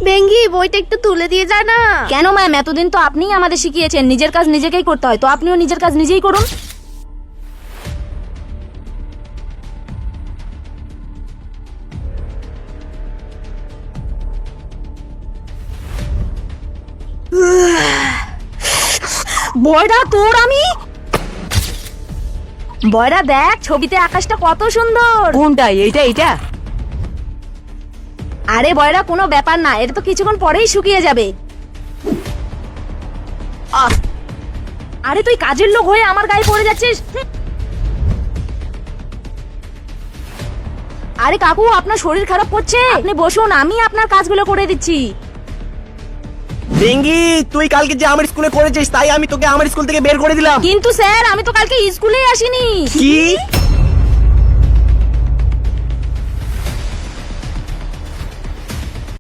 বেঙ্গি, বইটা একটু তুলে দিয়ে যা না। কেন ম্যাম, এতদিন তো আপনিই আমাদের শিখিয়েছেন নিজের কাজ নিজেকেই করতে হয়, তো আপনিও নিজের কাজ নিজেই করুন। বয়রা তোর আমি বয়রা দেখ ছবিতে আকাশটা কত সুন্দর। কোনটা? এইটা? আরে বয়রা কোনো ব্যাপার না, এটা তো কিছুক্ষণ পরেই শুকিয়ে যাবে। আহ! আরে তুই কাজের লোক হয়ে আমার গায়ে পড়ে যাচ্ছিস। আরে কাকু, আপনার শরীর খারাপ করছে, আপনি বসুন, আমি আপনার কাজগুলো করে দিচ্ছি। বেঙ্গি, তুই কালকে যে আমার স্কুলে করেছিস তাই আমি তোকে আমার স্কুল থেকে বের করে দিলাম। কিন্তু স্যার, আমি তো কালকে স্কুলেই আসিনি। কি?